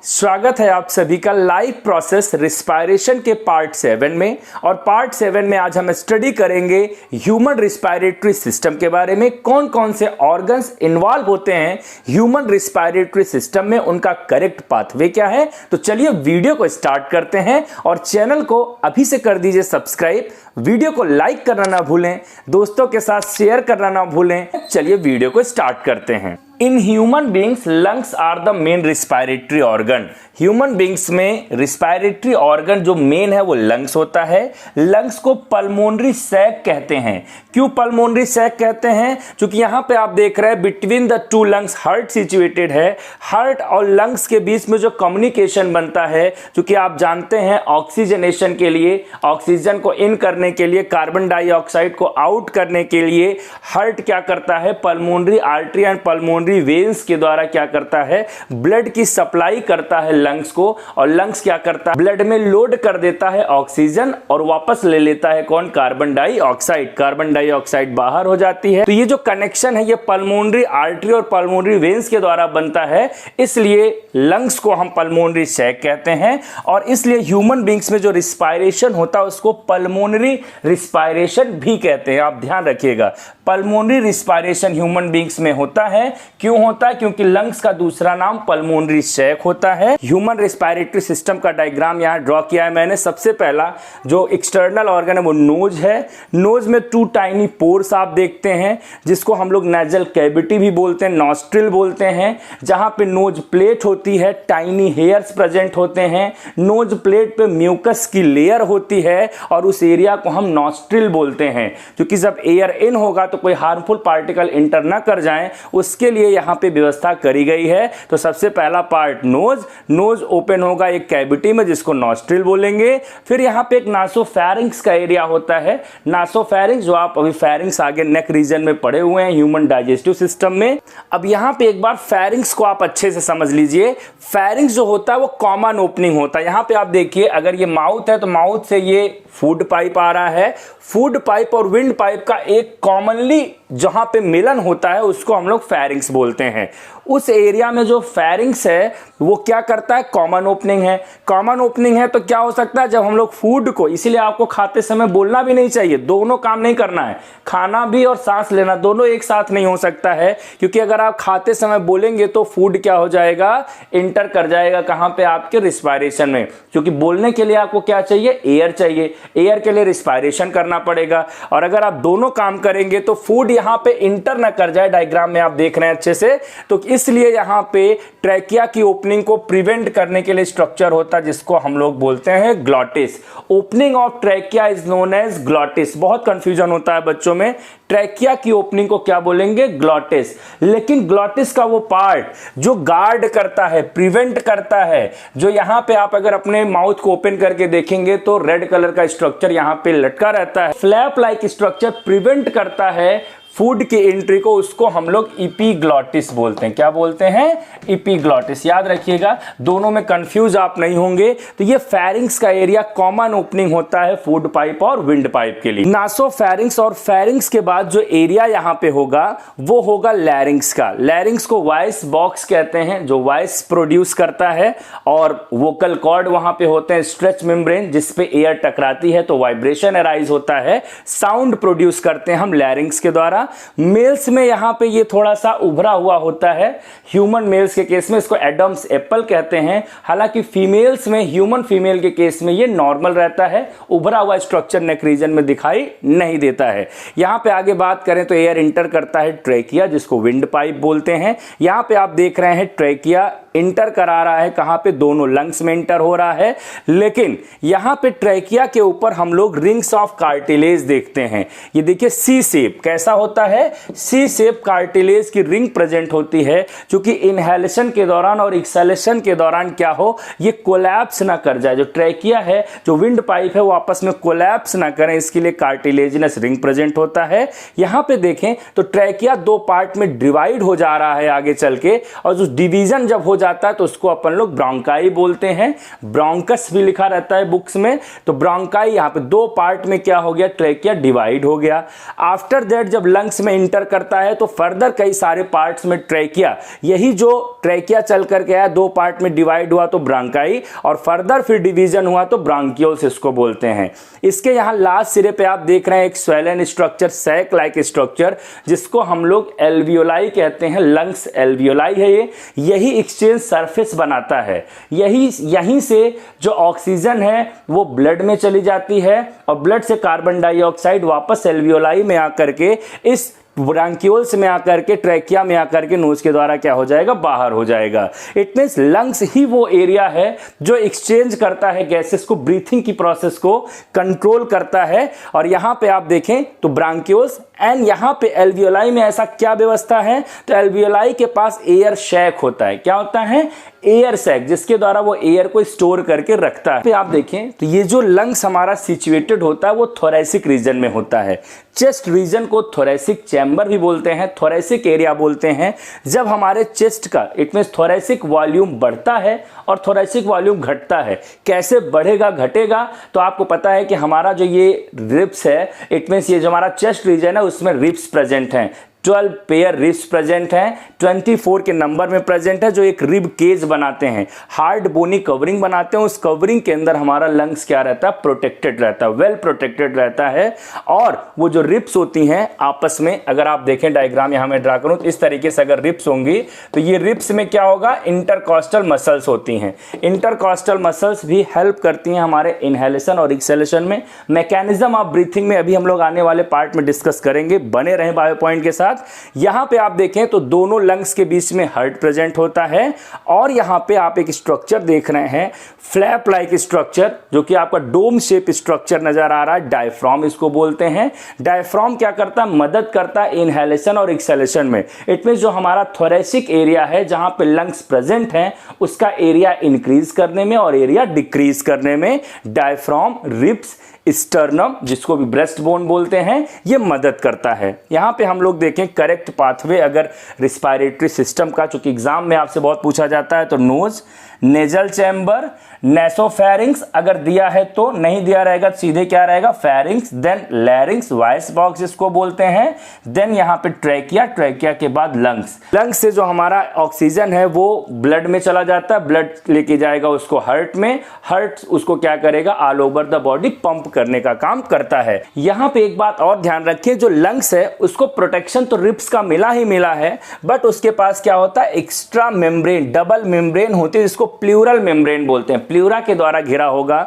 स्वागत है आप सभी का लाइफ प्रोसेस रिस्पायरेशन के पार्ट 7 में। और पार्ट 7 में आज हम स्टडी करेंगे ह्यूमन रिस्पायरेटरी सिस्टम के बारे में। कौन कौन से ऑर्गन्स इन्वॉल्व होते हैं ह्यूमन रिस्पायरेटरी सिस्टम में, उनका करेक्ट पाथवे क्या है। तो चलिए वीडियो को स्टार्ट करते हैं और चैनल को अभी से कर दीजिए सब्सक्राइब। वीडियो को लाइक करना ना भूलें, दोस्तों के साथ शेयर करना ना भूलें। चलिए वीडियो को स्टार्ट करते हैं। In human beings lungs are the main respiratory organ. Human beings में रिस्पायरेटरी ऑर्गन जो मेन है वो लंग्स होता है। लंग्स को पल्मोनरी सैक कहते हैं। क्यों पल्मोनरी सैक कहते हैं? क्योंकि यहां पे आप देख रहे हैं between the two lungs heart situated है। हार्ट और लंग्स के बीच में जो कम्युनिकेशन बनता है, क्योंकि आप जानते हैं ऑक्सीजनेशन के लिए, ऑक्सीजन को इन करने के लिए, कार्बन डाइऑक्साइड को आउट करने के लिए हार्ट क्या करता है, pulmonary artery and pulmonary veins के द्वारा क्या करता है, ब्लड की सप्लाई करता है लंग्स को। और लंग्स क्या करता है, ब्लड में लोड कर देता है ऑक्सीजन और वापस ले लेता है कौन, कार्बन डाइऑक्साइड। कार्बन डाइऑक्साइड बाहर हो जाती है। तो ये जो कनेक्शन है ये पल्मोनरी आर्टरी और पल्मोनरी वेन्स के द्वारा बनता है, इसलिए लंग्स को हम पल्मोनरी सैक कहते हैं। और इसलिए ह्यूमन बींग्स में जो रिस्पायरेशन होता है उसको पल्मोनरी रिस्पायरेशन भी कहते हैं। आप ध्यान रखिएगा, पल्मोनरी रिस्पायरेशन ह्यूमन बींग्स में होता है। क्यों होता है? क्योंकि लंग्स का दूसरा नाम पल्मोनरी सैक होता है। ह्यूमन रिस्पायरेटरी सिस्टम का डायग्राम यहां ड्रॉ किया है मैंने। सबसे पहला जो एक्सटर्नल ऑर्गन है वो नोज है। नोज में 2 टाइनी पोर्स आप देखते हैं, जिसको हम लोग नेजल कैविटी भी बोलते हैं, नॉस्ट्रिल बोलते हैं। जहां पे नोज प्लेट होती है, टाइनी हेयर्स प्रेजेंट होते हैं। नोज प्लेट पे म्यूकस की लेयर होती है और उस एरिया को हम नॉस्ट्रिल बोलते हैं। क्योंकि जब एयर इन होगा तो कोई हार्मफुल पार्टिकल इंटर ना कर जाए, उसके लिए यहां पे व्यवस्था करी गई है। तो सबसे पहला पार्ट नोज ओपन होगा एक कैविटी में, जिसको नॉस्ट्रिल बोलेंगे। फिर यहां पे एक नासोफैरिंक्स का एरिया होता है। नासोफैरिंक्स जो आप अभी फैरिंक्स आगे नेक रीजन में पढ़े हुए हैं ह्यूमन डाइजेस्टिव सिस्टम में। अब यहां पे एक बार फैरिंक्स को आप अच्छे से समझ लीजिए। फैरिंक्स जो होता है वो कॉमन ओपनिंग होता है। यहां पे आप देखिए, अगर ये माउथ है तो माउथ से ये फूड पाइप आ रहा है। फूड पाइप और विंड पाइप का एक कॉमनली जहां पे मिलन होता है उसको हम लोग फैरिंक्स बोलते हैं। उस एरिया में जो फैरिंक्स है वो क्या करता है, कॉमन ओपनिंग है। कॉमन ओपनिंग है तो क्या हो सकता है, जब हम लोग फूड को, इसीलिए आपको खाते समय बोलना भी नहीं चाहिए, दोनों काम नहीं करना है। खाना भी और सांस लेना दोनों एक साथ नहीं हो सकता है। क्योंकि अगर आप खाते समय बोलेंगे तो फूड क्या हो जाएगा, इंटर कर जाएगा कहां पे, आपके रिस्पायरेशन में। क्योंकि बोलने के लिए आपको क्या चाहिए, एयर चाहिए। एयर के लिए रिस्पायरेशन करना पड़ेगा। और अगर आप दोनों काम करेंगे तो फूड यहां पे इंटर ना कर जाए। डायग्राम में आप देख रहे हैं अच्छे से, तो इसलिए यहां पे ट्रैकिया की ओपनिंग को प्रिवेंट करने के लिए स्ट्रक्चर होता है, जिसको हम लोग बोलते हैं glottis. Opening of trachea is known as glottis. बहुत कंफ्यूजन होता है बच्चों में, ट्रैकिया की ओपनिंग को क्या बोलेंगे, ग्लॉटिस। लेकिन ग्लॉटिस का वो पार्ट जो गार्ड करता है, प्रिवेंट करता है, जो यहां पे आप अगर अपने माउथ को ओपन करके देखेंगे तो रेड कलर का स्ट्रक्चर यहां पे लटका रहता है, फ्लैप लाइक स्ट्रक्चर प्रिवेंट करता है फूड की एंट्री को, उसको हम लोग इपीग्लॉटिस बोलते हैं। क्या बोलते हैं, इपीग्लॉटिस। याद रखिएगा, दोनों में कंफ्यूज आप नहीं होंगे। तो ये फैरिंक्स का एरिया कॉमन ओपनिंग होता है फूड पाइप और विंड पाइप के लिए। नासोफैरिंक्स और फैरिंक्स के बाद जो एरिया यहां पे होगा वो होगा लैरिंक्स का। लैरिंक्स को वॉइस बॉक्स कहते हैं, जो वॉइस प्रोड्यूस करता है। और वोकल कॉर्ड वहां पे होते हैं, स्ट्रेच मेम्ब्रेन, जिसपे एयर टकराती है तो वाइब्रेशन अराइज होता है, साउंड प्रोड्यूस करते हैं हम लैरिंक्स के द्वारा। मेल्स में यहां पे ये थोड़ा सा उभरा हुआ होता है। ह्यूमन मेल्स के केस में इसको एडम्स एप्पल कहते हैं। हालांकि फीमेल्स में, ह्यूमन फीमेल के केस में ये नॉर्मल रहता है, उभरा हुआ स्ट्रक्चर नेक रीजन में दिखाई नहीं देता है। यहां पे आगे बात करें तो एयर इंटर करता है ट्रैकिया, जिसको विंड पाइप बोलते हैं। यहां पे आप देख रहे हैं ट्रैकिया इंटर करा रहा है, कहां पे, दोनों लंग्स में इंटर हो रहा है। लेकिन यहां पे ट्रैकिया के ऊपर हम लोग रिंग्स ऑफ कार्टिलेज देखते हैं। ये देखिए सी शेप कैसा होता है, सी शेप कार्टिलेज की रिंग प्रेजेंट होती है, क्योंकि इनहेलेशन के दौरान और एक्सहेलेशन के दौरान क्या हो, ये कोलैप्स ना कर जाए। जो ट्रैकिया है, जो विंड पाइप है, वो आपस में कोलैप्स ना करें, इसके लिए कार्टिलेजिनस रिंग प्रेजेंट होता है। यहां पे देखें तो ट्रैकिया 2 पार्ट में डिवाइड हो जा रहा है आगे चल के, और जो डिवीजन जब हो जाता है तो उसको अपन लोग ब्रोंकाई बोलते हैं। ब्रोंकस भी लिखा रहता है बुक्स में। तो ब्रोंकाई यहाँ पे 2 पार्ट में क्या हो गया, ट्रेकिया डिवाइड हो गया। आफ्टर दैट जब लंग्स में इंटर करता है तो फर्दर कई सारे पार्ट्स में ट्रेकिया, यही जो ट्रेकिया चल कर गया 2 पार्ट में डिवाइड हुआ तो ब्रोंकाई, और फर्दर फिर डिवीजन हुआ तो ब्रोंकियोल्स इसको बोलते हैं। इसके यहाँ लास्ट सिरे पे आप देख रहे हैं एक swollen structure, sac like structure, जिसको हम लोग एल्वियोलाई कहते हैं। लंग्स एल्वियोलाई है ये, यही एक्सचेंज सरफेस बनाता है। यहीं से जो ऑक्सीजन है वो ब्लड में चली जाती है और ब्लड से कार्बन डाइऑक्साइड वापस एल्वियोलाई में आकर के इस ब्रोंकियोल्स में आकर के ट्रेकिया में आकर के नोज के द्वारा क्या हो जाएगा, बाहर हो जाएगा। इट मींस लंग्स ही वो एरिया है जो एक्सचेंज करता है गैसेस को, ब्रीथिंग की प्रोसेस को कंट्रोल करता है। और यहां पे आप देखें तो ब्रोंकियोल्स एंड यहां पे एल्वियोलाई में ऐसा क्या व्यवस्था है, तो एल्वियोलाई के पास एयर शैक होता है। क्या होता है, एयर सैक, जिसके द्वारा वो एयर को स्टोर करके रखता है। आप देखें तो ये जो लंग्स हमारा सिचुएटेड होता है वो थोरैसिक रीजन में होता है। चेस्ट रीजन को थोरैसिक चैम्बर भी बोलते हैं, थोरैसिक एरिया बोलते हैं। जब हमारे चेस्ट का इट मींस थोरैसिक वॉल्यूम बढ़ता है और थोरैसिक वॉल्यूम घटता है, कैसे बढ़ेगा घटेगा, तो आपको पता है कि हमारा जो ये रिब्स है, इट मींस ये जो हमारा चेस्ट रीजन है उसमें रिब्स प्रेजेंट हैं। 12 पेयर रिब्स प्रेजेंट हैं, 24 के नंबर में प्रेजेंट है, जो एक रिब केज बनाते हैं, हार्ड बोनी कवरिंग बनाते हैं। उस कवरिंग के अंदर हमारा लंग्स क्या रहता है, प्रोटेक्टेड रहता है, वेल प्रोटेक्टेड रहता है। और वो जो रिब्स होती हैं आपस में, अगर आप देखें डायग्राम यहां मैं ड्रा करूं तो इस तरीके से अगर रिब्स होंगी तो ये रिब्स में क्या होगा, इंटरकॉस्टल मसल्स होती हैं। इंटरकॉस्टल मसल्स भी हेल्प करती हैं हमारे इनहेलेशन और एक्सहेलेशन में। मैकेनिज्म ऑफ ब्रीथिंग में अभी हम लोग आने वाले पार्ट में डिस्कस करेंगे, बने रहें बायो पॉइंट के साथ। यहां पे आप देखें तो दोनों लंग्स के बीच में हार्ट प्रेजेंट होता है। और यहां पे आप एक स्ट्रक्चर देख रहे हैं, फ्लैप लाइक स्ट्रक्चर, जो कि आपका डोम शेप स्ट्रक्चर नजर आ रहा है, डायफ्राम इसको बोलते हैं। डायफ्राम क्या करता है, मदद करता है इनहेलेशन और एक्सहेलेशन में। इट मींस जो हमारा थोरैसिक एरिया है जहां पे लंग्स प्रेजेंट हैं उसका एरिया इंक्रीज करने में और एरिया डिक्रीज करने में डायफ्राम, रिब्स, स्टर्नम, जिसको भी ब्रेस्ट बोन बोलते हैं, ये मदद करता है। यहां पे हम लोग देखें करेक्ट पाथवे अगर रिस्पायरेटरी सिस्टम का, चूंकि एग्जाम में आपसे बहुत पूछा जाता है, तो नोज, नेजल चैम्बर, नेसोफेरिंक्स अगर दिया है तो, नहीं दिया रहेगा तो सीधे क्या रहेगा, pharynx, then larynx, voice box इसको बोलते हैं, देन यहां पे ट्रेकिया, ट्रेकिया के बाद लंग्स। लंग्स से जो हमारा ऑक्सीजन है वो ब्लड में चला जाता है, ब्लड लेके जाएगा उसको हार्ट में, हार्ट उसको क्या करेगा, all over the body pump करने का काम करता है। यहां पे एक बात और ध्यान रखिए, जो लंग्स है उसको प्रोटेक्शन तो रिब्स का मिला ही मिला है, बट उसके पास क्या होता है, एक्स्ट्रा मेम्ब्रेन, डबल मेम्ब्रेन होती है, जिसको प्लूरल मेम्ब्रेन बोलते हैं। प्लूरा के द्वारा घिरा होगा,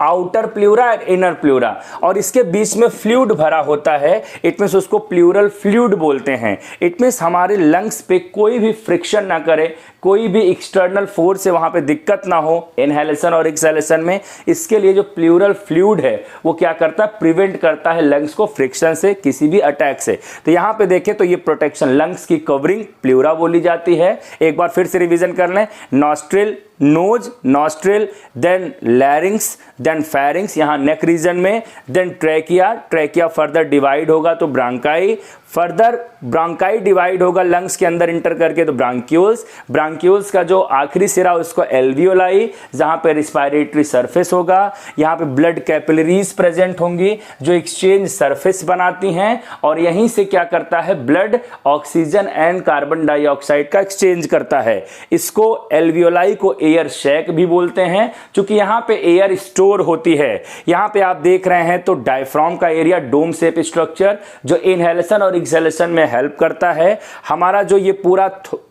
आउटर प्लूरा और इनर प्लूरा, और इसके बीच में फ्लूइड भरा होता है। इट मींस उसको प्लूरल फ्लूइड बोलते हैं। इट मींस हमारे लंग्स पे कोई भी फ्रिक्शन ना करे, कोई भी एक्सटर्नल फोर्स से वहां पे दिक्कत ना हो इनहेलेशन और एक्सहेलेशन में। इसके लिए जो प्लूरल फ्लूइड है वो क्या करता है, प्रिवेंट करता है लंग्स को फ्रिक्शन से, किसी भी अटैक से। तो यहां पे देखें तो ये प्रोटेक्शन, लंग्स की कवरिंग प्लूरा बोली जाती है। एक बार फिर से रिवीजन कर लें, nostril, nose, nostril, then larynx, then pharynx यहां नेक रीजन में, then trachea, trachea further divide होगा तो ब्रोंकाई, फर्दर ब्रोंकाई डिवाइड होगा लंग्स के अंदर इंटर करके तो ब्रोंक्यूल्स, ब्रोंक्यूल्स का जो आखिरी सिरा उसको एल्वियोलाई, जहां पे रिस्पायरेटरी सरफेस होगा। यहां पे ब्लड कैपिलरीज प्रेजेंट होंगी जो एक्सचेंज सरफेस बनाती हैं, और यहीं से क्या करता है, blood oxygen and carbon dioxide का एक्सचेंज करता है। इसको एल्वियोलाई को एयर शैक भी बोलते हैं, क्योंकि यहां पे एयर स्टोर होती है। यहां पे आप देख रहे हैं तो डायफ्राम का एरिया, डोम शेप स्ट्रक्चर, जो इनहेलेशन और एक्सहेलेशन में हेल्प करता है। हमारा जो ये पूरा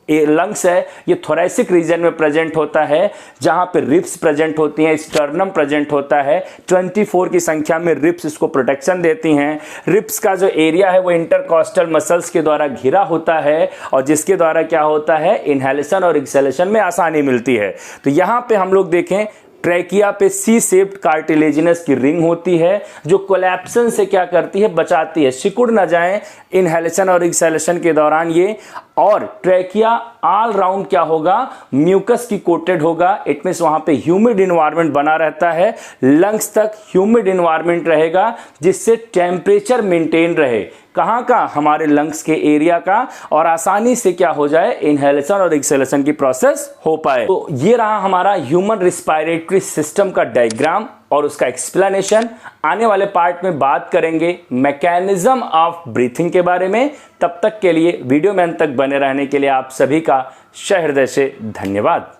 लंग्स है ये थोरैसिक रीजन में प्रेजेंट होता है, जहां पे रिब्स प्रेजेंट होती हैं, स्टर्नम प्रेजेंट होता है। 24 की संख्या में रिब्स इसको प्रोटेक्शन देती हैं। रिब्स का जो एरिया है वो इंटरकॉस्टल मसल्स के द्वारा घिरा होता है, और जिसके द्वारा क्या होता है, इनहेलेशन और एक्सहेलेशन में आसानी मिलती है। तो यहां पे हम लोग देखें ट्रेकिया पे सी शेप्ड कार्टिलेजिनस की रिंग होती है, जो कोलैप्सन से क्या करती है, बचाती है, सिकुड़ ना जाए इनहेलेशन और एक्सहेलेशन के दौरान ये। और ट्रेकिया ऑल राउंड क्या होगा, म्यूकस की कोटेड होगा। इट मींस वहां पे ह्यूमिड इन्वायरमेंट बना रहता है, लंग्स तक ह्यूमिड इन्वायरमेंट रहेगा, जिससे टेम्परेचर मेंटेन रहे। कहाँ का, हमारे लंग्स के एरिया का, और आसानी से क्या हो जाए, इनहेलेशन और एक्सहेलेशन की प्रोसेस हो पाए। तो ये रहा हमारा ह्यूमन रिस्पायरेटरी सिस्टम का डायग्राम और उसका एक्सप्लेनेशन। आने वाले पार्ट में बात करेंगे मैकेनिज्म ऑफ ब्रीथिंग के बारे में। तब तक के लिए वीडियो में अंत तक बने रहने के लिए आप सभी का सहृदय से धन्यवाद।